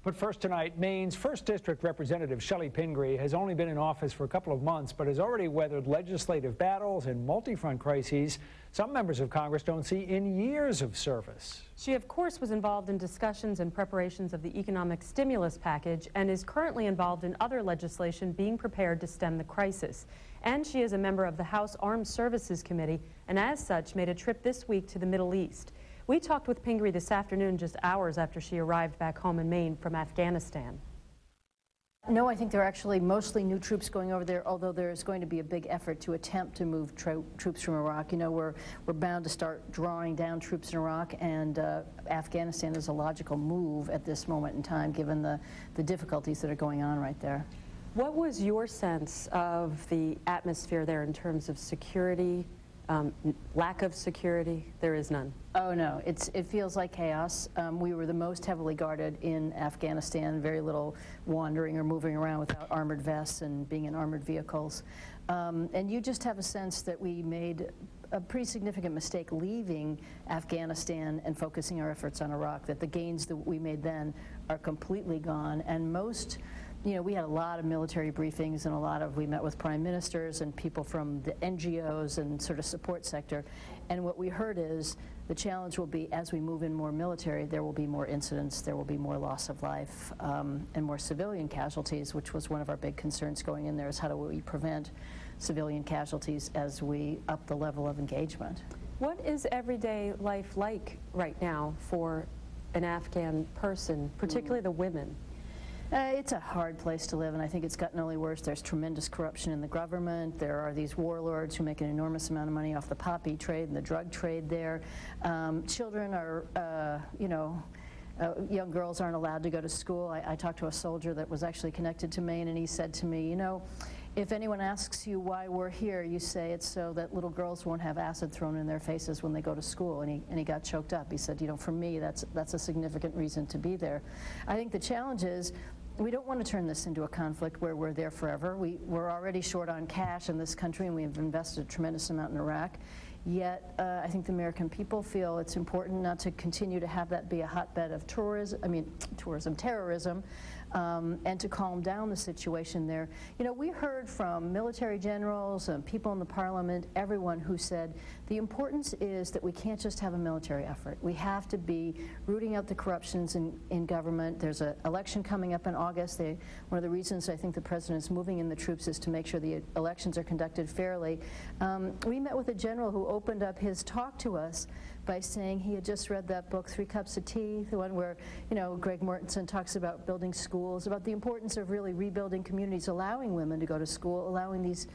But first tonight, Maine's 1st District Representative Shelly Pingree has only been in office for a couple of months, but has already weathered legislative battles and multi-front crises some members of Congress don't see in years of service. She, of course, was involved in discussions and preparations of the economic stimulus package and is currently involved in other legislation being prepared to stem the crisis. And she is a member of the House Armed Services Committee and, as such, made a trip this week to the Middle East. We talked with Pingree this afternoon, just hours after she arrived back home in Maine from Afghanistan. No, I think there are actually mostly new troops going over there, although there's going to be a big effort to attempt to move troops from Iraq. You know, we're bound to start drawing down troops in Iraq, and Afghanistan is a logical move at this moment in time, given the difficulties that are going on right there. What was your sense of the atmosphere there in terms of security, lack of security? There is none. Oh no, it feels like chaos. We were the most heavily guarded in Afghanistan, very little wandering or moving around without armored vests and being in armored vehicles. And you just have a sense that we made a pretty significant mistake leaving Afghanistan and focusing our efforts on Iraq, that the gains that we made then are completely gone. And most, you know, we had a lot of military briefings and we met with prime ministers and people from the NGOs and sort of support sector. And what we heard is the challenge will be, as we move in more military, there will be more incidents, there will be more loss of life, and more civilian casualties, which was one of our big concerns going in there, is how do we prevent civilian casualties as we up the level of engagement. What is everyday life like right now for an Afghan person, particularly the women? It's a hard place to live, and I think it's gotten only worse. There's tremendous corruption in the government. There are these warlords who make an enormous amount of money off the poppy trade and the drug trade there. Children are, young girls aren't allowed to go to school. I talked to a soldier that was actually connected to Maine, and he said to me, you know, if anyone asks you why we're here, you say it's so that little girls won't have acid thrown in their faces when they go to school. And he got choked up. He said, you know, for me, that's a significant reason to be there. I think the challenge is, we don't want to turn this into a conflict where we're there forever. We're already short on cash in this country, and we have invested a tremendous amount in Iraq. Yet, I think the American people feel it's important not to continue to have that be a hotbed of terrorism, and to calm down the situation there. You know, we heard from military generals and people in the parliament, everyone who said the importance is that we can't just have a military effort. We have to be rooting out the corruptions in government. There's an election coming up in August. One of the reasons I think the president is moving in the troops is to make sure the elections are conducted fairly. We met with a general who opened up his talk to us by saying he had just read that book, 3 Cups of Tea, the one where, you know, Greg Mortensen talks about building schools, about the importance of really rebuilding communities, allowing women to go to school, allowing these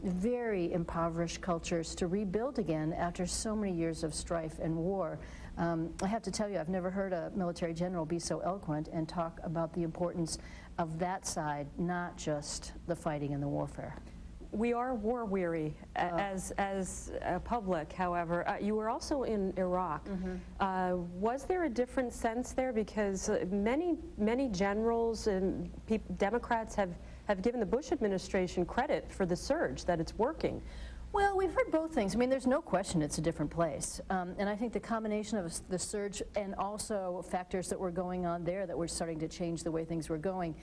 very impoverished cultures to rebuild again after so many years of strife and war. I have to tell you, I've never heard a military general be so eloquent and talk about the importance of that side, not just the fighting and the warfare. We are war-weary as a public, however. You were also in Iraq. Mm-hmm. Was there a different sense there? Because many generals and Democrats have given the Bush administration credit for the surge, that it's working. Well, we've heard both things. I mean, there's no question it's a different place. And I think the combination of the surge and also factors that were going on there that were starting to change the way things were going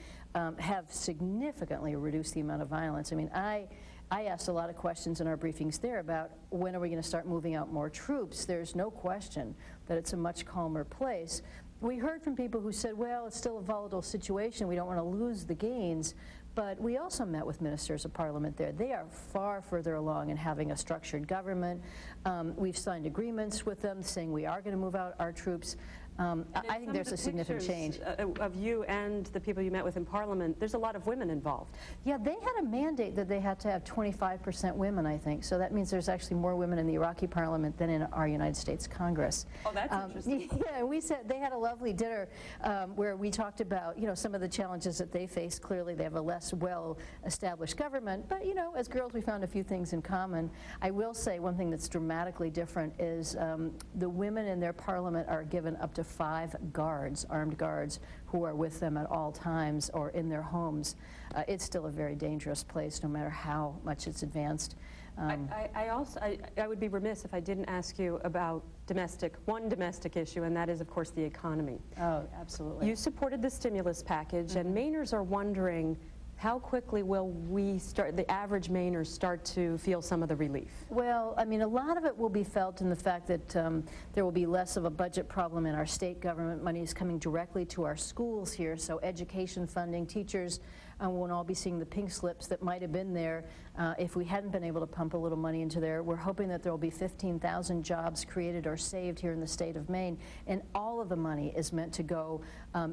have significantly reduced the amount of violence. I mean, I asked a lot of questions in our briefings there about when are we going to start moving out more troops. There's no question that it's a much calmer place. We heard from people who said, well, it's still a volatile situation. We don't want to lose the gains. But we also met with ministers of parliament there. They are far further along in having a structured government. We've signed agreements with them saying we are going to move out our troops. I think there's a significant change. Of you and the people you met with in Parliament, there's a lot of women involved. Yeah, they had a mandate that they had to have 25% women, I think. So that means there's actually more women in the Iraqi Parliament than in our United States Congress. Oh, that's interesting. Yeah, we said they had a lovely dinner where we talked about, you know, some of the challenges that they face. Clearly, they have a less well-established government, but, you know, as girls, we found a few things in common. I will say one thing that's dramatically different is the women in their parliament are given up to 5 guards, armed guards, who are with them at all times or in their homes. It's still a very dangerous place, no matter how much it's advanced. I would be remiss if I didn't ask you about one domestic issue, and that is, of course, the economy. Oh, absolutely. You supported the stimulus package, and Mainers are wondering, how quickly will the average Mainer start to feel some of the relief? Well, I mean, a lot of it will be felt in the fact that there will be less of a budget problem in our state government. Money is coming directly to our schools here, so education funding, teachers won't all be seeing the pink slips that might have been there if we hadn't been able to pump a little money into there. We're hoping that there will be 15,000 jobs created or saved here in the state of Maine, and all of the money is meant to go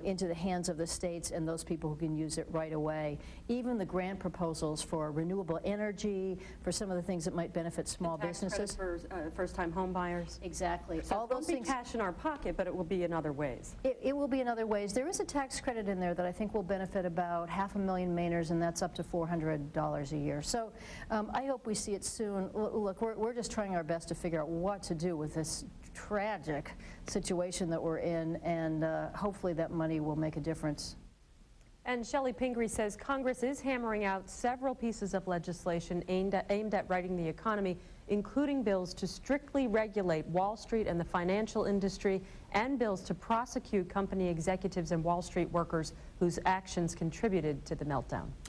into the hands of the states and those people who can use it right away. Even the grant proposals for renewable energy, for some of the things that might benefit small businesses. For first-time home buyers. Exactly. So all those things. It won't be cash in our pocket, but it will be in other ways. It will be in other ways. There is a tax credit in there that I think will benefit about 500,000 Mainers, and that's up to $400 a year. So I hope we see it soon. Look, we're just trying our best to figure out what to do with this tragic situation that we're in, and hopefully that money will make a difference. And Shelly Pingree says Congress is hammering out several pieces of legislation aimed at righting the economy, including bills to strictly regulate Wall Street and the financial industry, and bills to prosecute company executives and Wall Street workers whose actions contributed to the meltdown.